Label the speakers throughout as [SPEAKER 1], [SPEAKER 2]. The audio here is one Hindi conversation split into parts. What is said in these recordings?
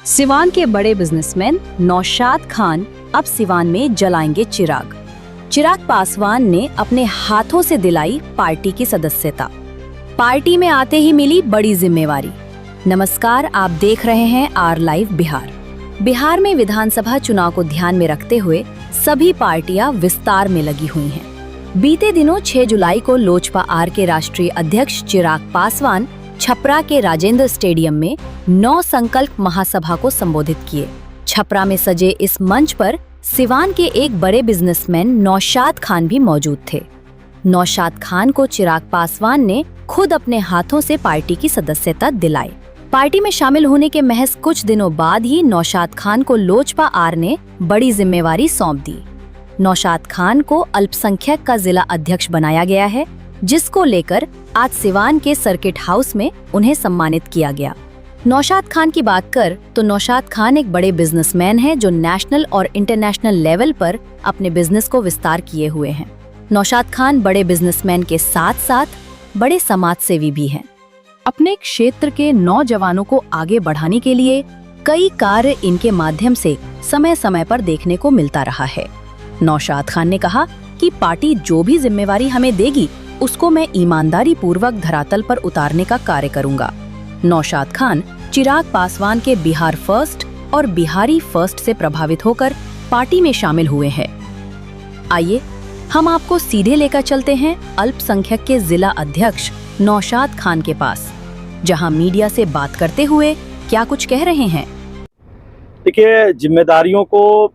[SPEAKER 1] सिवान के बड़े बिजनेसमैन नौशाद खान अब सिवान में जलाएंगे चिराग। चिराग पासवान ने अपने हाथों से दिलाई पार्टी की सदस्यता। पार्टी में आते ही मिली बड़ी जिम्मेवारी। नमस्कार, आप देख रहे हैं आर लाइव बिहार। बिहार में विधानसभा चुनाव को ध्यान में रखते हुए सभी पार्टियां विस्तार में लगी हुई हैं। बीते दिनों 6 जुलाई को लोजपा आर के राष्ट्रीय अध्यक्ष चिराग पासवान छपरा के राजेंद्र स्टेडियम में 9 संकल्प महासभा को संबोधित किए। छपरा में सजे इस मंच पर सिवान के एक बड़े बिजनेसमैन नौशाद खान भी मौजूद थे। नौशाद खान को चिराग पासवान ने खुद अपने हाथों से पार्टी की सदस्यता दिलाई। पार्टी में शामिल होने के महज कुछ दिनों बाद ही नौशाद खान को लोजपा आर ने बड़ी जिम्मेवारी सौंप दी। नौशाद खान को अल्पसंख्यक का जिला अध्यक्ष बनाया गया है, जिसको लेकर आज सिवान के सर्किट हाउस में उन्हें सम्मानित किया गया। नौशाद खान की बात कर तो नौशाद खान एक बड़े बिजनेसमैन हैं जो नेशनल और इंटरनेशनल लेवल पर अपने बिजनेस को विस्तार किए हुए हैं। नौशाद खान बड़े बिजनेसमैन के साथ साथ बड़े समाज सेवी भी हैं। अपने क्षेत्र के नौजवानों को आगे बढ़ाने के लिए कई कार्य इनके माध्यम से समय समय पर देखने को मिलता रहा है। नौशाद खान ने कहा कि पार्टी जो भी जिम्मेवारी हमें देगी उसको मैं ईमानदारी पूर्वक धरातल पर उतारने का कार्य करूंगा। नौशाद खान चिराग पासवान के बिहार फर्स्ट और बिहारी फर्स्ट से प्रभावित होकर पार्टी में शामिल हुए हैं। आइए हम आपको सीधे लेकर चलते हैं अल्पसंख्यक के जिला अध्यक्ष नौशाद खान के पास, जहां मीडिया से बात करते हुए क्या कुछ कह रहे हैं।
[SPEAKER 2] देखिए, जिम्मेदारियों को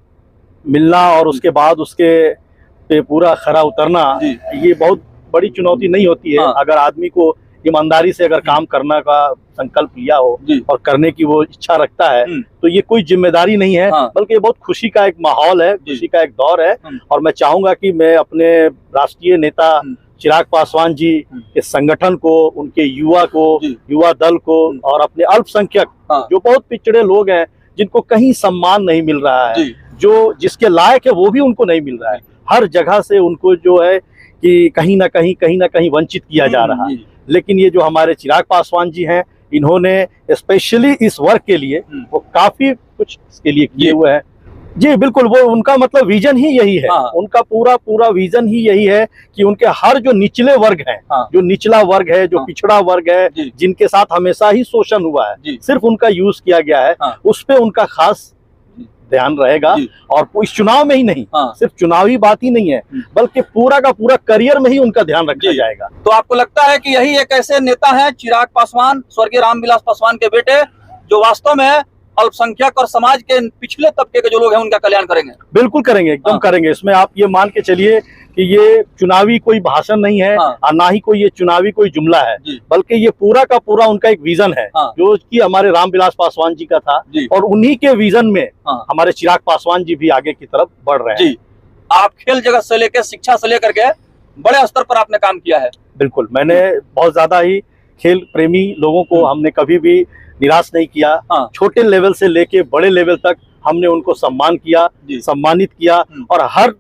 [SPEAKER 2] मिलना और उसके बाद उसके पे पूरा खरा उतरना, ये बहुत बड़ी चुनौती नहीं होती है। अगर आदमी को ईमानदारी से अगर काम करने का संकल्प लिया हो और करने की वो इच्छा रखता है, तो ये कोई जिम्मेदारी नहीं है, बल्कि ये बहुत खुशी का एक माहौल है, खुशी का एक दौर है। और मैं चाहूंगा कि मैं अपने राष्ट्रीय नेता चिराग पासवान जी के संगठन को, उनके युवा को, युवा दल को और अपने अल्पसंख्यक जो बहुत पिछड़े लोग हैं, जिनको कहीं सम्मान नहीं मिल रहा है, जो जिसके लायक है वो भी उनको नहीं मिल रहा है, हर जगह से उनको जो है कि कहीं ना कहीं वंचित किया जा रहा है। लेकिन ये जो हमारे चिराग पासवान जी हैं, इन्होंने स्पेशली इस वर्ग के लिए वो काफी कुछ इसके लिए किए हुए हैं। जी बिल्कुल, वो उनका मतलब विजन ही यही है। उनका पूरा विजन ही यही है कि उनके हर जो निचले वर्ग हैं, जो निचला वर्ग है, जो पिछड़ा वर्ग है, जिनके साथ हमेशा ही शोषण हुआ है, सिर्फ उनका यूज किया गया है, उस पे उनका खास ध्यान रहेगा। और इस चुनाव में ही नहीं, सिर्फ चुनावी बात ही नहीं है, बल्कि पूरा का पूरा करियर में ही उनका ध्यान रखा जाएगा।
[SPEAKER 3] तो आपको लगता है कि यही एक ऐसे नेता हैं, चिराग पासवान, स्वर्गीय रामविलास पासवान के बेटे, जो वास्तव में अल्पसंख्यक और समाज के पिछले तबके के जो लोग हैं उनका कल्याण करेंगे?
[SPEAKER 2] बिल्कुल करेंगे, एकदम करेंगे। इसमें आप ये मान के चलिए कि ये चुनावी कोई भाषण नहीं है और ना ही कोई ये चुनावी कोई जुमला है, बल्कि ये पूरा का पूरा उनका एक विजन है, जो कि हमारे रामविलास पासवान जी का था। और उन्हीं के विजन में हमारे चिराग पासवान जी भी आगे की तरफ बढ़ रहे हैं।
[SPEAKER 3] आप खेल जगत से लेकर, शिक्षा से लेकर के बड़े स्तर पर आपने काम किया है।
[SPEAKER 2] बिल्कुल, मैंने बहुत ज्यादा ही खेल प्रेमी लोगों को हमने कभी भी निराश नहीं किया। छोटे लेवल से लेके बड़े लेवल तक हमने उनको सम्मानित किया और हर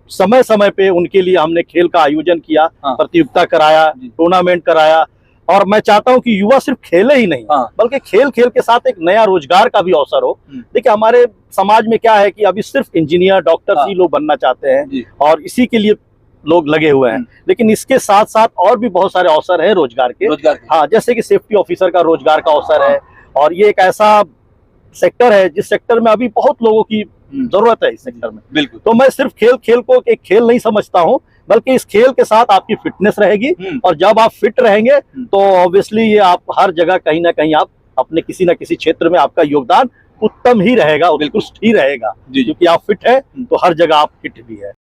[SPEAKER 2] समय पे उनके लिए हमने खेल का आयोजन किया, प्रतियोगिता कराया, टूर्नामेंट कराया। और मैं चाहता हूं कि युवा सिर्फ खेले ही नहीं, बल्कि खेल के साथ एक नया रोजगार का भी अवसर हो। देखिए, हमारे समाज में क्या है कि अभी सिर्फ इंजीनियर, डॉक्टर ही लोग बनना चाहते हैं और इसी के लिए लोग लगे हुए हैं। लेकिन इसके साथ साथ और भी बहुत सारे अवसर है रोजगार के। हाँ, जैसे कि सेफ्टी ऑफिसर का रोजगार का अवसर है। और ये एक ऐसा सेक्टर है जिस सेक्टर में अभी बहुत लोगों की जरूरत है इस सेक्टर में।
[SPEAKER 3] बिल्कुल।
[SPEAKER 2] तो मैं सिर्फ खेल को एक खेल नहीं समझता हूँ, बल्कि इस खेल के साथ आपकी फिटनेस रहेगी। और जब आप फिट रहेंगे तो ऑब्वियसली ये आप हर जगह कहीं ना कहीं आप अपने किसी न किसी क्षेत्र में आपका योगदान उत्तम ही रहेगा, उत्कृष्ट ही रहेगा। क्योंकि आप फिट है तो हर जगह आप फिट भी है।